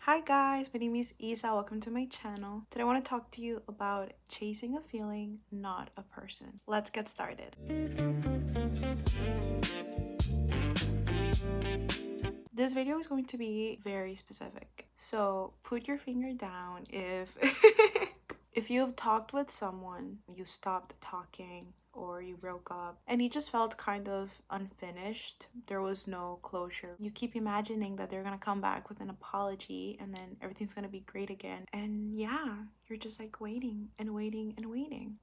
Hi guys, my name is Isa. Welcome to my channel. Today I want to talk to you about chasing a feeling, not a person. Let's get started. This video is going to be very specific. So put your finger down if if you've talked with someone, you stopped talking, or you broke up and you just felt kind of unfinished. There was no closure. You keep imagining that they're gonna come back with an apology and then everything's gonna be great again. And yeah, you're just like waiting and waiting and waiting.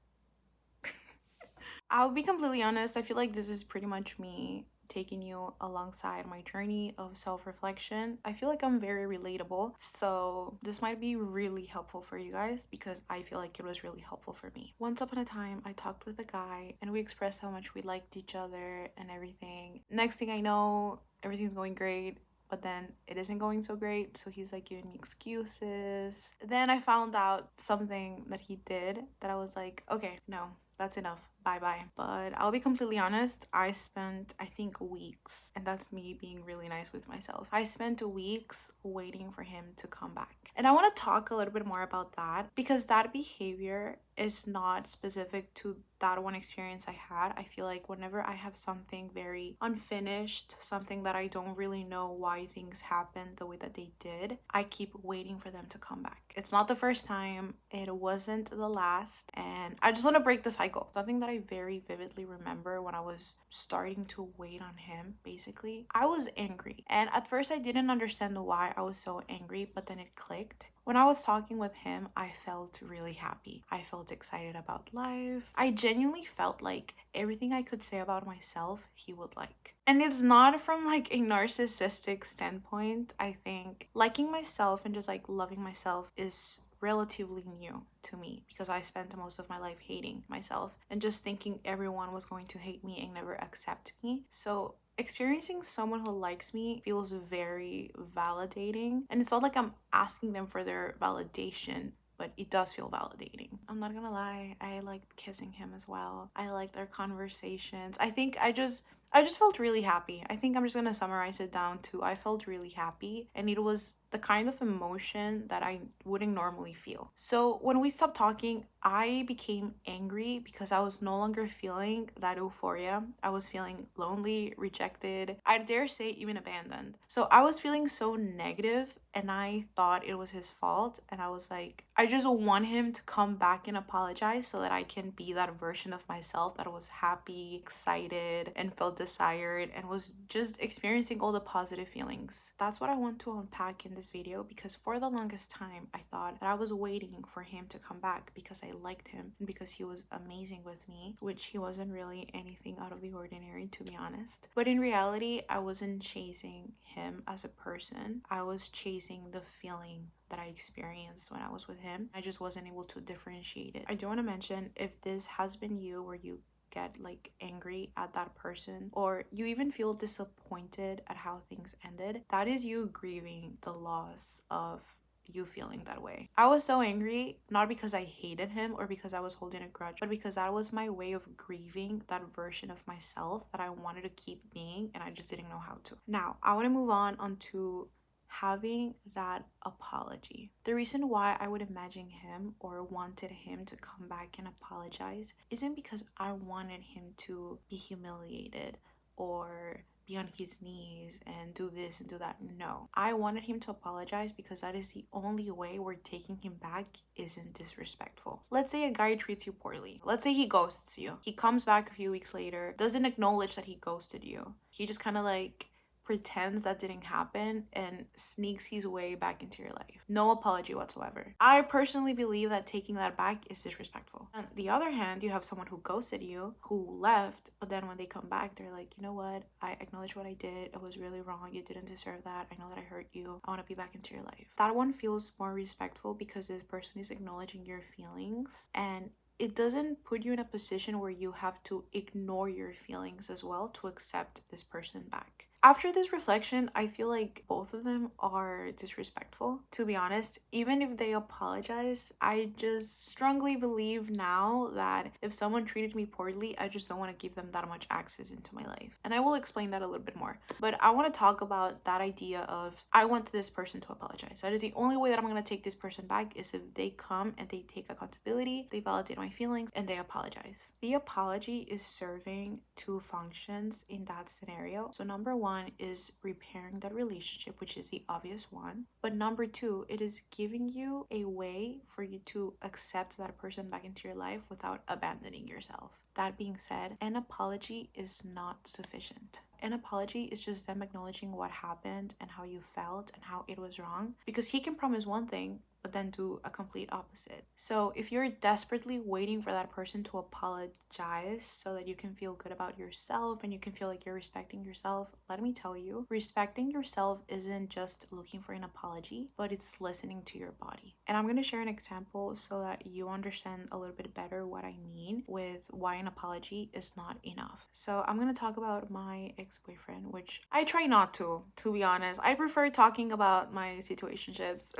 I'll be completely honest, I feel like this is pretty much me taking you alongside my journey of self-reflection. I feel like I'm very relatable, so this might be really helpful for you guys because I feel like it was really helpful for me. Once upon a time, I talked with a guy and we expressed how much we liked each other and everything. Next thing I know, everything's going great, but then it isn't going so great, so he's like giving me excuses. Then I found out something that he did that I was like, okay, no, that's enough, bye bye. But I'll be completely honest, I spent, I think, weeks, and that's me being really nice with myself, I spent weeks waiting for him to come back. And I want to talk a little bit more about that because that behavior is not specific to that one experience I had. I feel like whenever I have something very unfinished, something that I don't really know why things happened the way that they did, I keep waiting for them to come back. It's not the first time, it wasn't the last, and I just want to break the cycle. Something that I very vividly remember when I was starting to wait on him, basically, I was angry. And at first I didn't understand why I was so angry, but then it clicked. When I was talking with him, I felt really happy. I felt excited about life. I genuinely felt like everything I could say about myself, he would like. And it's not from like a narcissistic standpoint. I think liking myself and just like loving myself is relatively new to me because I spent most of my life hating myself and just thinking everyone was going to hate me and never accept me. So experiencing someone who likes me feels very validating, and it's not like I'm asking them for their validation, but it does feel validating. I'm not gonna lie, I liked kissing him as well. I liked our conversations. I just felt really happy. I think I'm just gonna summarize it down to I felt really happy, and it was the kind of emotion that I wouldn't normally feel. So when we stopped talking, I became angry because I was no longer feeling that euphoria. I was feeling lonely, rejected, I dare say even abandoned. So I was feeling so negative and I thought it was his fault. And I was like, I just want him to come back and apologize so that I can be that version of myself that was happy, excited, and felt desired and was just experiencing all the positive feelings. That's what I want to unpack in this video because for the longest time, I thought that I was waiting for him to come back because I liked him and because he was amazing with me, which he wasn't really anything out of the ordinary, to be honest. But in reality, I wasn't chasing him as a person. I was chasing the feeling that I experienced when I was with him. I just wasn't able to differentiate it. I do want to mention, if this has been you where you get like angry at that person or you even feel disappointed at how things ended, that is you grieving the loss of you feeling that way. I was so angry, not because I hated him or because I was holding a grudge, but because that was my way of grieving that version of myself that I wanted to keep being and I just didn't know how to. Now, I want to move on to having that apology. The reason why I would imagine him or wanted him to come back and apologize isn't because I wanted him to be humiliated or be on his knees and do this and do that. No, I wanted him to apologize because that is the only way where taking him back isn't disrespectful. Let's say a guy treats you poorly. Let's say he ghosts you. He comes back a few weeks later, doesn't acknowledge that he ghosted you. He just kind of like pretends that didn't happen and sneaks his way back into your life. No apology whatsoever. I personally believe that taking that back is disrespectful. On the other hand, you have someone who ghosted you, who left, but then when they come back, they're like, you know what? I acknowledge what I did. It was really wrong. You didn't deserve that. I know that I hurt you. I want to be back into your life. That one feels more respectful because this person is acknowledging your feelings and it doesn't put you in a position where you have to ignore your feelings as well to accept this person back. After this reflection, I feel like both of them are disrespectful, to be honest. Even if they apologize, I just strongly believe now that if someone treated me poorly, I just don't want to give them that much access into my life. And I will explain that a little bit more. But I want to talk about that idea of I want this person to apologize. That is the only way that I'm going to take this person back, is if they come and they take accountability, they validate my feelings, and they apologize. The apology is serving two functions in that scenario. So number one is repairing that relationship, which is the obvious one. But number two, it is giving you a way for you to accept that person back into your life without abandoning yourself. That being said, an apology is not sufficient. An apology is just them acknowledging what happened and how you felt and how it was wrong. Because he can promise one thing, but then do a complete opposite. So if you're desperately waiting for that person to apologize so that you can feel good about yourself and you can feel like you're respecting yourself, let me tell you, respecting yourself isn't just looking for an apology, but it's listening to your body. And I'm going to share an example so that you understand a little bit better what I mean with why an apology is not enough. So I'm going to talk about my ex-boyfriend, which I try not to be honest. I prefer talking about my situationships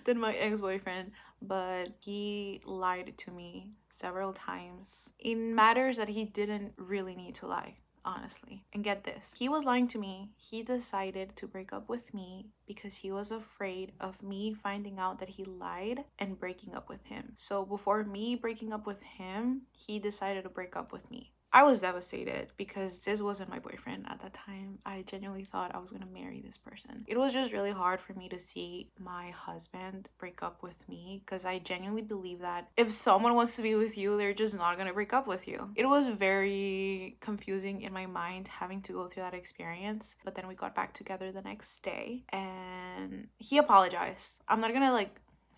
than my ex-boyfriend, but he lied to me several times in matters that he didn't really need to lie, honestly. And get this, he was lying to me. He decided to break up with me because he was afraid of me finding out that he lied and breaking up with him. So before me breaking up with him, he decided to break up with me. I was devastated because this wasn't my boyfriend at that time. I genuinely thought I was gonna marry this person. It was just really hard for me to see my husband break up with me, because I genuinely believe that if someone wants to be with you, they're just not gonna break up with you. It was very confusing in my mind having to go through that experience, but then we got back together the next day and he apologized. I'm not gonna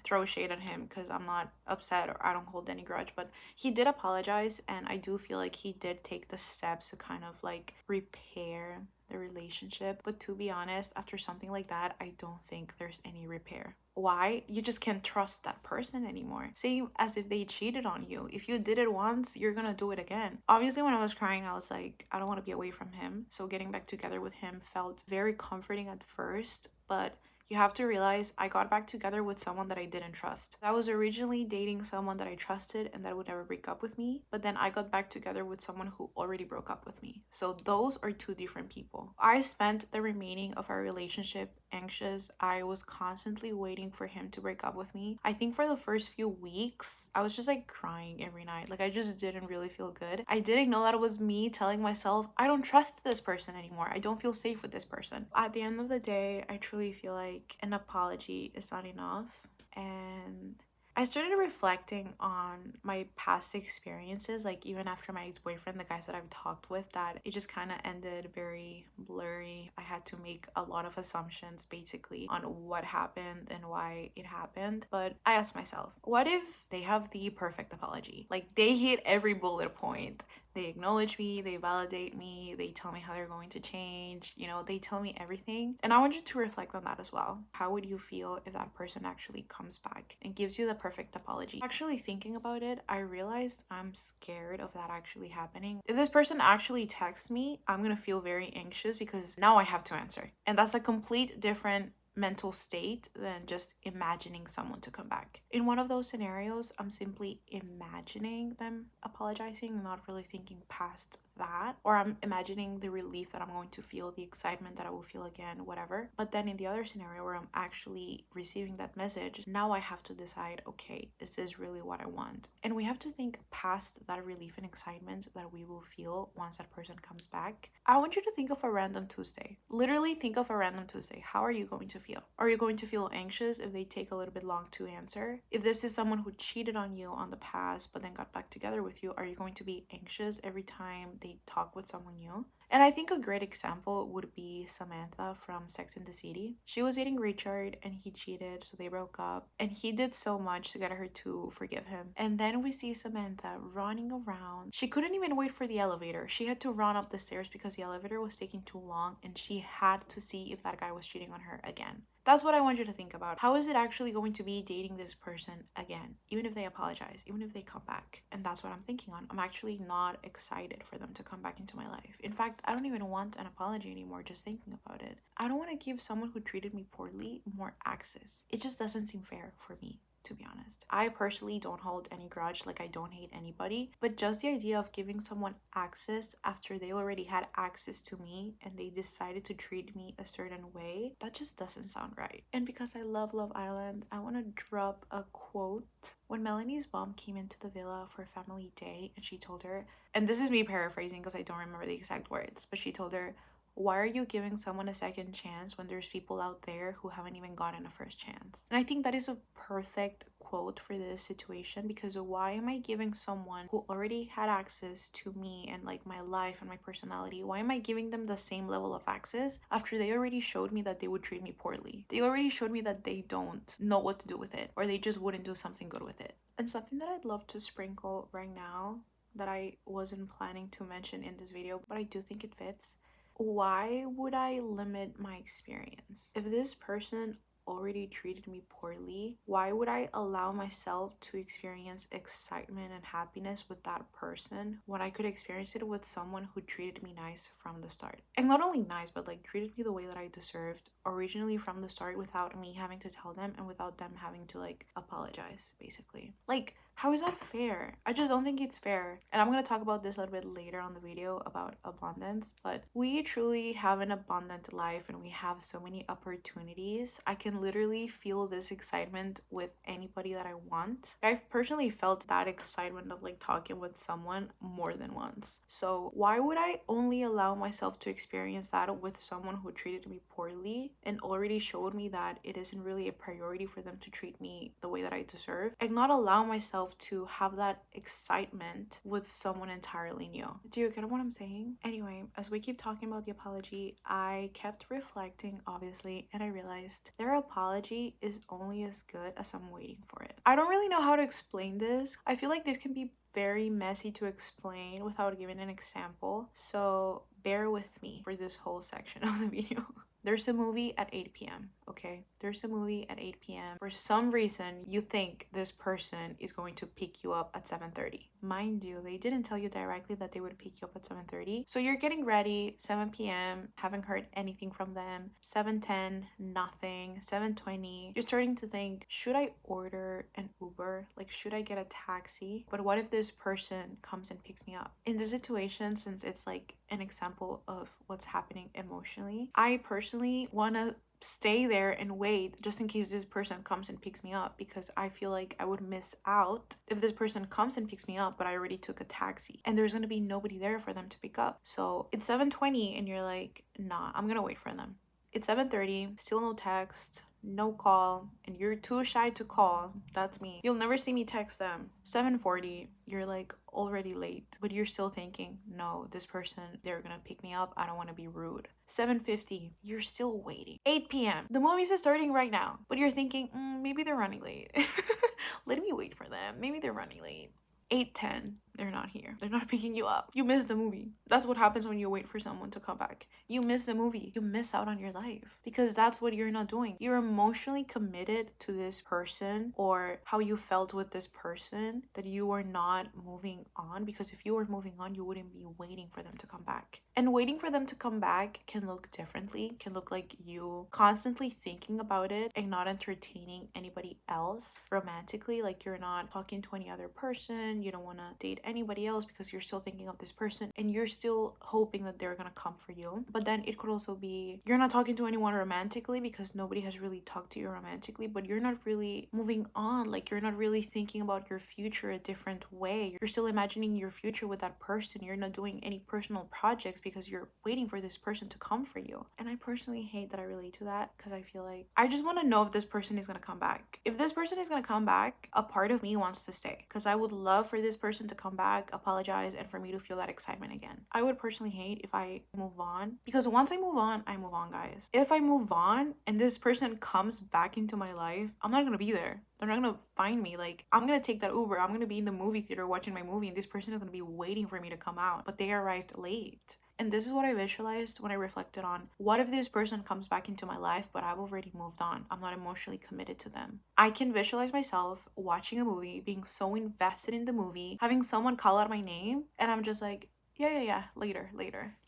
throw shade at him because I'm not upset or I don't hold any grudge, but he did apologize, and I do feel like he did take the steps to kind of repair the relationship. But to be honest, after something like that, I don't think there's any repair. Why? You just can't trust that person anymore. Same as if they cheated on you. If you did it once, you're gonna do it again. Obviously, when I was crying, I was like, I don't want to be away from him. So getting back together with him felt very comforting at first, but you have to realize I got back together with someone that I didn't trust. I was originally dating someone that I trusted and that would never break up with me, but then I got back together with someone who already broke up with me. So those are two different people. I spent the remaining of our relationship anxious. I was constantly waiting for him to break up with me. I think for the first few weeks, I was just crying every night. I just didn't really feel good. I didn't know that it was me telling myself, I don't trust this person anymore. I don't feel safe with this person. At the end of the day, I truly feel like an apology is not enough. And I started reflecting on my past experiences, even after my ex-boyfriend, the guys that I've talked with, that it just kind of ended very blurry. I had to make a lot of assumptions basically on what happened and why it happened. But I asked myself, what if they have the perfect apology? They hit every bullet point. They acknowledge me, they validate me, they tell me how they're going to change, they tell me everything. And I want you to reflect on that as well. How would you feel if that person actually comes back and gives you the perfect apology? Actually thinking about it, I realized I'm scared of that actually happening. If this person actually texts me, I'm gonna feel very anxious because now I have to answer. And that's a complete different mental state than just imagining someone to come back. In one of those scenarios, I'm simply imagining them apologizing, not really thinking past that, or I'm imagining the relief that I'm going to feel, the excitement that I will feel again, whatever. But then in the other scenario where I'm actually receiving that message, now I have to decide, okay, this is really what I want. And we have to think past that relief and excitement that we will feel once that person comes back. I want you to think of a random Tuesday. Literally think of a random Tuesday. How are you going to feel? Are you going to feel anxious if they take a little bit long to answer? If this is someone who cheated on you on the past but then got back together with you, are you going to be anxious every time they talk with someone new? And I think a great example would be Samantha from Sex and the City. She was dating Richard and he cheated, so they broke up. And he did so much to get her to forgive him. And then we see Samantha running around. She couldn't even wait for the elevator. She had to run up the stairs because the elevator was taking too long and she had to see if that guy was cheating on her again. That's what I want you to think about. How is it actually going to be dating this person again, even if they apologize, even if they come back? And that's what I'm thinking on. I'm actually not excited for them to come back into my life. In fact, I don't even want an apology anymore just thinking about it. I don't want to give someone who treated me poorly more access. It just doesn't seem fair for me, to be honest. I personally don't hold any grudge, like I don't hate anybody, but just the idea of giving someone access after they already had access to me and they decided to treat me a certain way, that just doesn't sound right. And because I love Love Island, I want to drop a quote. When Melanie's mom came into the villa for family day and she told her, and this is me paraphrasing because I don't remember the exact words, but she told her, why are you giving someone a second chance when there's people out there who haven't even gotten a first chance? And I think that is a perfect quote for this situation, because why am I giving someone who already had access to me and like my life and my personality, why am I giving them the same level of access after they already showed me that they would treat me poorly? They already showed me that they don't know what to do with it, or they just wouldn't do something good with it. And something that I'd love to sprinkle right now that I wasn't planning to mention in this video, but I do think it fits. Why would I limit my experience? If this person already treated me poorly, why would I allow myself to experience excitement and happiness with that person when I could experience it with someone who treated me nice from the start? And not only nice, but like treated me the way that I deserved originally from the start, without me having to tell them and without them having to like apologize, basically. Like, how is that fair? I just don't think it's fair. And I'm going to talk about this a little bit later on the video about abundance, but we truly have an abundant life and we have so many opportunities. I can literally feel this excitement with anybody that I want. I've personally felt that excitement of like talking with someone more than once. So why would I only allow myself to experience that with someone who treated me poorly and already showed me that it isn't really a priority for them to treat me the way that I deserve, and not allow myself to have that excitement with someone entirely new? Do you get what I'm saying? Anyway, as we keep talking about the apology, I kept reflecting, obviously, and I realized their apology is only as good as I'm waiting for it. I don't really know how to explain this. I feel like this can be very messy to explain without giving an example, so bear with me for this whole section of the video. There's a movie at 8 p.m., okay? There's a movie at 8 p.m. For some reason, you think this person is going to pick you up at 7:30. Mind you, they didn't tell you directly that they would pick you up at 7:30. So you're getting ready, 7 p.m., haven't heard anything from them. 7:10, nothing. 7:20, you're starting to think, should I order an Uber? Like, should I get a taxi? But what if this person comes and picks me up? In this situation, since it's like an example of what's happening emotionally, I personally want to stay there and wait just in case this person comes and picks me up, because I feel like I would miss out if this person comes and picks me up but I already took a taxi and there's gonna be nobody there for them to pick up. So it's 7:20 and you're like, nah, I'm gonna wait for them. It's 7:30, still no text, no call, and you're too shy to call. That's me. You'll never see me text them. 7:40, you're like already late, but you're still thinking, no, this person, they're gonna pick me up. I don't want to be rude. 7:50, you're still waiting. 8 p.m., the movie's starting right now, but you're thinking, maybe they're running late. Let me wait for them. Maybe they're running late. 8:10, they're not here. They're not picking you up. You miss the movie. That's what happens when you wait for someone to come back. You miss the movie. You miss out on your life because that's what you're not doing. You're emotionally committed to this person or how you felt with this person that you are not moving on, because if you were moving on, you wouldn't be waiting for them to come back. And waiting for them to come back can look differently. Can look like you constantly thinking about it and not entertaining anybody else romantically. Like you're not talking to any other person. You don't want to date anybody else because you're still thinking of this person and you're still hoping that they're gonna come for you. But then it could also be you're not talking to anyone romantically because nobody has really talked to you romantically, but you're not really moving on. Like you're not really thinking about your future a different way. You're still imagining your future with that person. You're not doing any personal projects because you're waiting for this person to come for you. And I personally hate that I relate to that, because I feel like I just want to know if this person is gonna come back. If this person is gonna come back, a part of me wants to stay, because I would love for this person to come back, apologize, and for me to feel that excitement again. I would personally hate if I move on, because once I move on, guys. If I move on and this person comes back into my life, I'm not gonna be there. They're not gonna find me. Like, I'm gonna take that Uber. I'm gonna be in the movie theater watching my movie, and this person is gonna be waiting for me to come out, but they arrived late. And this is what I visualized when I reflected on, what if this person comes back into my life, but I've already moved on? I'm not emotionally committed to them. I can visualize myself watching a movie, being so invested in the movie, having someone call out my name, and I'm just like, Yeah, later.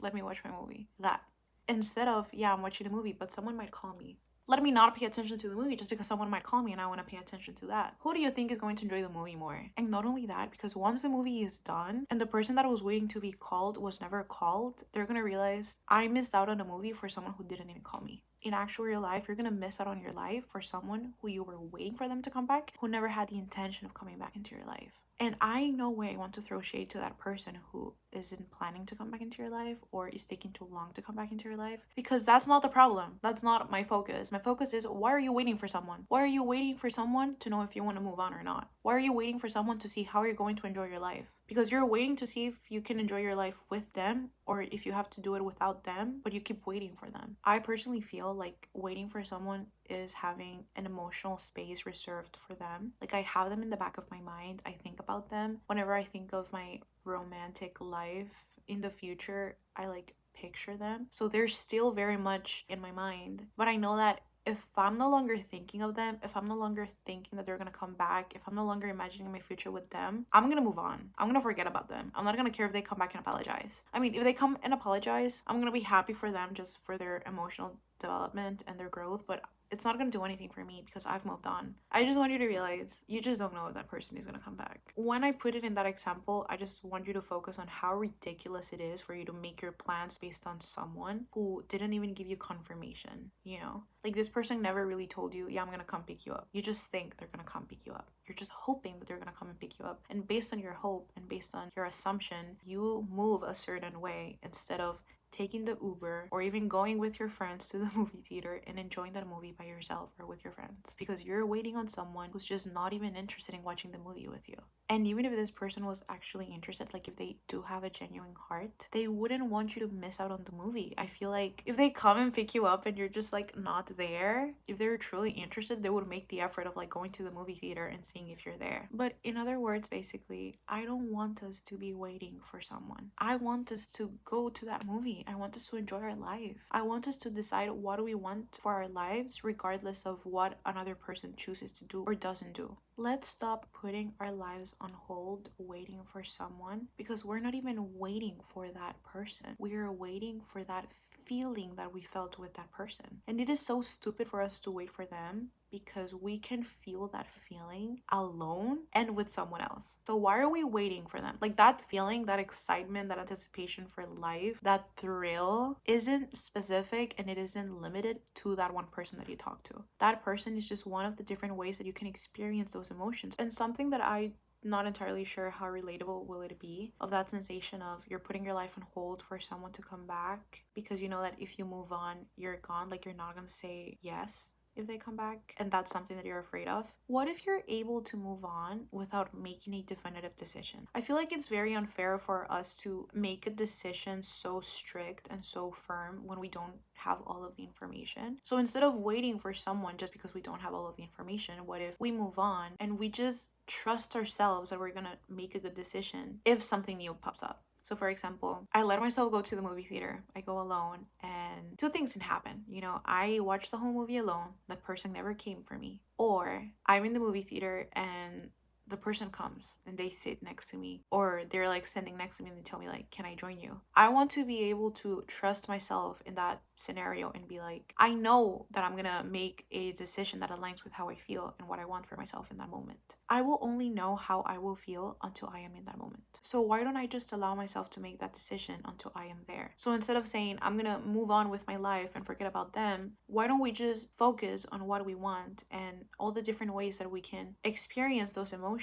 Let me watch my movie. That. Instead of, yeah, I'm watching a movie, but someone might call me. Let me not pay attention to the movie just because someone might call me and I want to pay attention to that. Who do you think is going to enjoy the movie more? And not only that, because once the movie is done and the person that was waiting to be called was never called, they're gonna realize I missed out on a movie for someone who didn't even call me. In actual real life, you're gonna miss out on your life for someone who you were waiting for them to come back, who never had the intention of coming back into your life. And I no way want to throw shade to that person who isn't planning to come back into your life or is taking too long to come back into your life, because that's not the problem. That's not my focus. My focus is, why are you waiting for someone? Why are you waiting for someone to know if you want to move on or not? Why are you waiting for someone to see how you're going to enjoy your life? Because you're waiting to see if you can enjoy your life with them or if you have to do it without them, but you keep waiting for them. I personally feel like waiting for someone is having an emotional space reserved for them. Like, I have them in the back of my mind. I think about them whenever I think of my romantic life in the future. I like picture them, so they're still very much in my mind, but I know that if I'm no longer thinking of them, if I'm no longer thinking that they're gonna come back, if I'm no longer imagining my future with them, I'm gonna move on. I'm gonna forget about them. I'm not gonna care if they come back and apologize. I mean, if they come and apologize, I'm gonna be happy for them just for their emotional development and their growth, but it's not gonna do anything for me because I've moved on. I just want you to realize you just don't know if that person is gonna come back. When I put it in that example, I just want you to focus on how ridiculous it is for you to make your plans based on someone who didn't even give you confirmation, you know? Like, this person never really told you, yeah, I'm gonna come pick you up. You just think they're gonna come pick you up. You're just hoping that they're gonna come and pick you up. And based on your hope and based on your assumption, you move a certain way instead of taking the Uber or even going with your friends to the movie theater and enjoying that movie by yourself or with your friends, because you're waiting on someone who's just not even interested in watching the movie with you. And even if this person was actually interested, like if they do have a genuine heart, they wouldn't want you to miss out on the movie. I feel like if they come and pick you up and you're just like not there, if they're truly interested, they would make the effort of like going to the movie theater and seeing if you're there. But in other words, basically, I don't want us to be waiting for someone. I want us to go to that movie. I want us to enjoy our life. I want us to decide what do we want for our lives, regardless of what another person chooses to do or doesn't do. Let's stop putting our lives on hold waiting for someone, because we're not even waiting for that person. We are waiting for that feeling that we felt with that person. And it is so stupid for us to wait for them, because we can feel that feeling alone and with someone else. So why are we waiting for them? Like, that feeling, that excitement, that anticipation for life, that thrill isn't specific and it isn't limited to that one person that you talk to. That person is just one of the different ways that you can experience those emotions. And something that I'm not entirely sure how relatable will it be, of that sensation of you're putting your life on hold for someone to come back because you know that if you move on, you're gone. Like, you're not gonna say yes if they come back, and that's something that you're afraid of. What if you're able to move on without making a definitive decision? I feel like it's very unfair for us to make a decision so strict and so firm when we don't have all of the information. So instead of waiting for someone just because we don't have all of the information, what if we move on and we just trust ourselves that we're gonna make a good decision if something new pops up? So for example, I let myself go to the movie theater. I go alone and two things can happen. You know, I watch the whole movie alone. That person never came for me. Or I'm in the movie theater and the person comes and they sit next to me, or they're like standing next to me and they tell me like, can I join you? I want to be able to trust myself in that scenario and be like, I know that I'm gonna make a decision that aligns with how I feel and what I want for myself in that moment. I will only know how I will feel until I am in that moment. So why don't I just allow myself to make that decision until I am there? So instead of saying I'm gonna move on with my life and forget about them, why don't we just focus on what we want and all the different ways that we can experience those emotions?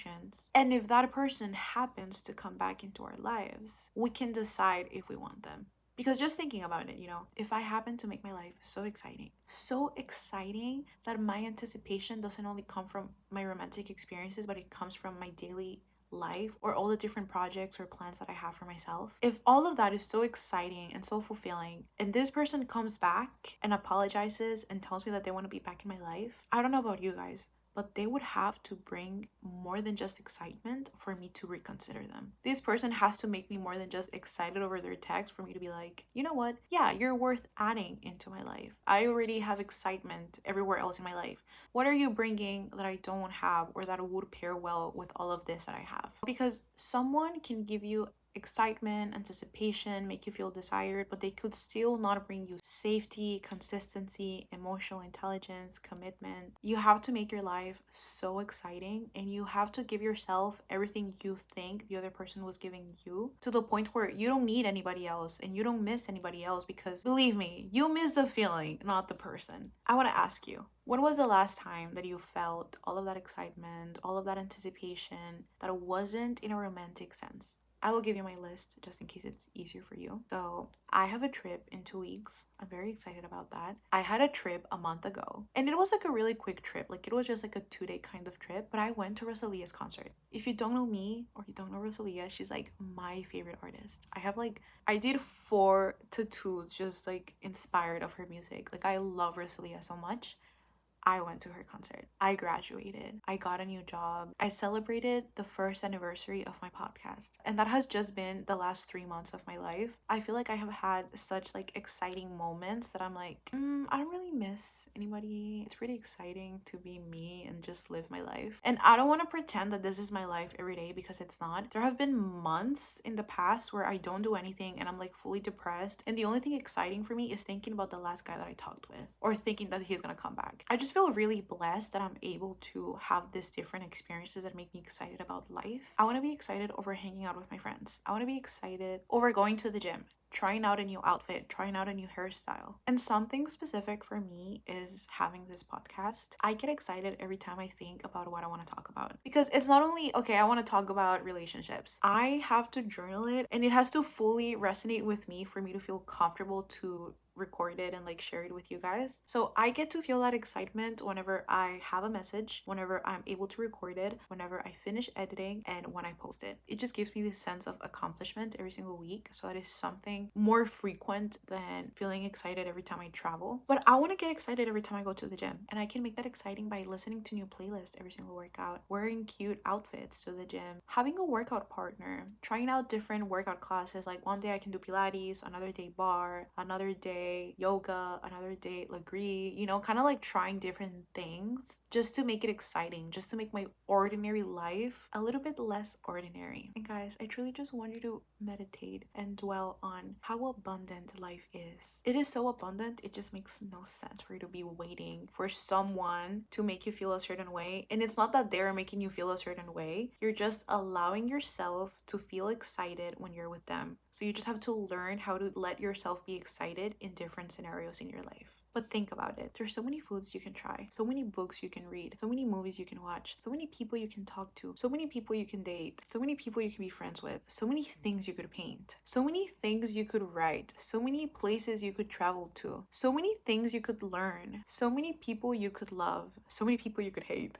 And if that person happens to come back into our lives, we can decide if we want them. Because just thinking about it, you know, if I happen to make my life so exciting that my anticipation doesn't only come from my romantic experiences, but it comes from my daily life or all the different projects or plans that I have for myself. If all of that is so exciting and so fulfilling, and this person comes back and apologizes and tells me that they want to be back in my life, I don't know about you guys, but they would have to bring more than just excitement for me to reconsider them. This person has to make me more than just excited over their text for me to be like, you know what? Yeah, you're worth adding into my life. I already have excitement everywhere else in my life. What are you bringing that I don't have or that would pair well with all of this that I have? Because someone can give you excitement, anticipation, make you feel desired, but they could still not bring you safety, consistency, emotional intelligence, commitment. You have to make your life so exciting, and you have to give yourself everything you think the other person was giving you, to the point where you don't need anybody else and you don't miss anybody else, because believe me, you miss the feeling, not the person. I want to ask you, when was the last time that you felt all of that excitement, all of that anticipation, that wasn't in a romantic sense? I will give you my list just in case it's easier for you. So, I have a trip in 2 weeks. I'm very excited about that. I had a trip a month ago, and it was like a really quick trip. Like, it was just like a 2 day kind of trip, but I went to Rosalia's concert. If you don't know me or you don't know Rosalia, she's like my favorite artist. I did 4 tattoos just like inspired of her music. Like, I love Rosalia so much. I went to her concert. I graduated. I got a new job. I celebrated the first anniversary of my podcast. And that has just been the last 3 months of my life. I feel like I have had such like exciting moments that I'm like, I don't really miss anybody. It's pretty exciting to be me and just live my life. And I don't want to pretend that this is my life every day, because it's not. There have been months in the past where I don't do anything and I'm like fully depressed. And the only thing exciting for me is thinking about the last guy that I talked with, or thinking that he's gonna come back. I just feel really blessed that I'm able to have these different experiences that make me excited about life. I want to be excited over hanging out with my friends. I want to be excited over going to the gym, trying out a new outfit, trying out a new hairstyle. And something specific for me is having this podcast. I get excited every time I think about what I want to talk about, because it's not only, okay, I want to talk about relationships. I have to journal it, and it has to fully resonate with me for me to feel comfortable to record it and like share it with you guys. So I get to feel that excitement whenever I have a message, whenever I'm able to record it, whenever I finish editing, and when I post it. It just gives me this sense of accomplishment every single week. So that is something more frequent than feeling excited every time I travel. But I want to get excited every time I go to the gym, and I can make that exciting by listening to new playlists every single workout, wearing cute outfits to the gym, having a workout partner, trying out different workout classes. Like, one day I can do Pilates, another day bar, another day yoga, another day Lagree, kind of like trying different things just to make it exciting, just to make my ordinary life a little bit less ordinary. And guys, I truly just want you to meditate and dwell on how abundant life is. It is so abundant, it just makes no sense for you to be waiting for someone to make you feel a certain way. And it's not that they're making you feel a certain way, you're just allowing yourself to feel excited when you're with them. So you just have to learn how to let yourself be excited in different scenarios in your life. But think about it. There's so many foods you can try, so many books you can read, so many movies you can watch, so many people you can talk to, so many people you can date, so many people you can be friends with, so many things you could paint, so many things you could write, so many places you could travel to, so many things you could learn, so many people you could love, so many people you could hate.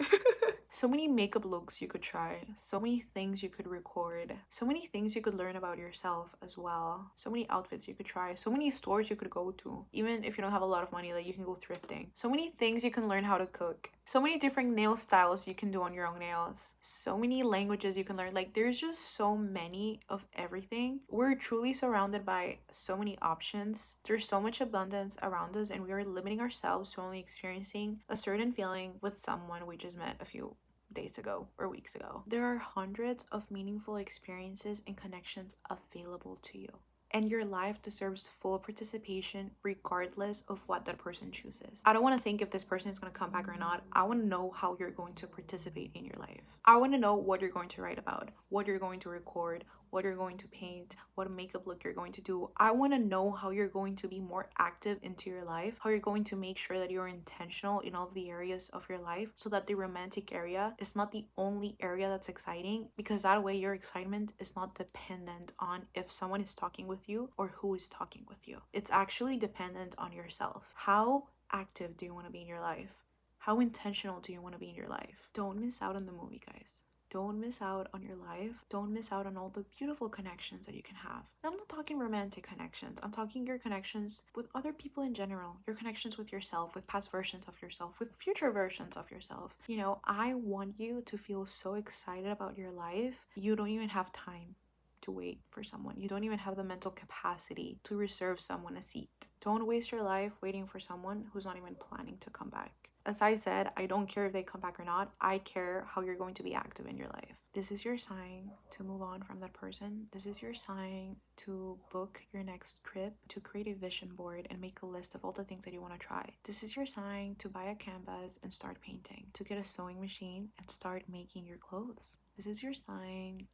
So many makeup looks you could try, so many things you could record, so many things you could learn about yourself as well, so many outfits you could try, so many stores you could go to, even if you don't have a lot of money, like you can go thrifting, so many things you can learn how to cook, so many different nail styles you can do on your own nails, so many languages you can learn. Like, there's just so many of everything. We're truly surrounded by so many options. There's so much abundance around us, and we are limiting ourselves to only experiencing a certain feeling with someone we just met a few days ago or weeks ago. There are hundreds of meaningful experiences and connections available to you. And your life deserves full participation regardless of what that person chooses. I don't want to think if this person is going to come back or not. I want to know how you're going to participate in your life. I want to know what you're going to write about, what you're going to record, what you're going to paint, what makeup look you're going to do. I want to know how you're going to be more active into your life, how you're going to make sure that you're intentional in all of the areas of your life, so that the romantic area is not the only area that's exciting, because that way your excitement is not dependent on if someone is talking with you or who is talking with you. It's actually dependent on yourself. How active do you want to be in your life? How intentional do you want to be in your life? Don't miss out on the movie, guys. Don't miss out on your life. Don't miss out on all the beautiful connections that you can have. And I'm not talking romantic connections. I'm talking your connections with other people in general. Your connections with yourself, with past versions of yourself, with future versions of yourself. I want you to feel so excited about your life. You don't even have time to wait for someone. You don't even have the mental capacity to reserve someone a seat. Don't waste your life waiting for someone who's not even planning to come back. As I said, I don't care if they come back or not. I care how you're going to be active in your life. This is your sign to move on from that person. This is your sign to book your next trip, to create a vision board and make a list of all the things that you want to try. This is your sign to buy a canvas and start painting, to get a sewing machine and start making your clothes. This is your sign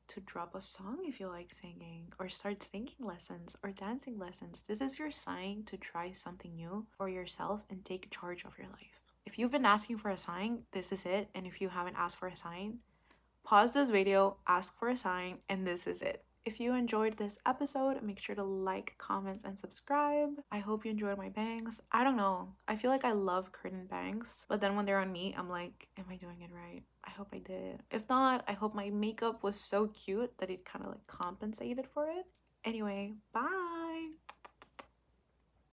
to drop a song if you like singing, or start singing lessons or dancing lessons. This is your sign to try something new for yourself and take charge of your life. If you've been asking for a sign, this is it. And if you haven't asked for a sign, pause this video, ask for a sign, and this is it. If you enjoyed this episode, make sure to like, comment, and subscribe. I hope you enjoyed my bangs. I don't know. I feel like I love curtain bangs, but then when they're on me, I'm like, am I doing it right? I hope I did. If not, I hope my makeup was so cute that it kind of like compensated for it. Anyway, bye!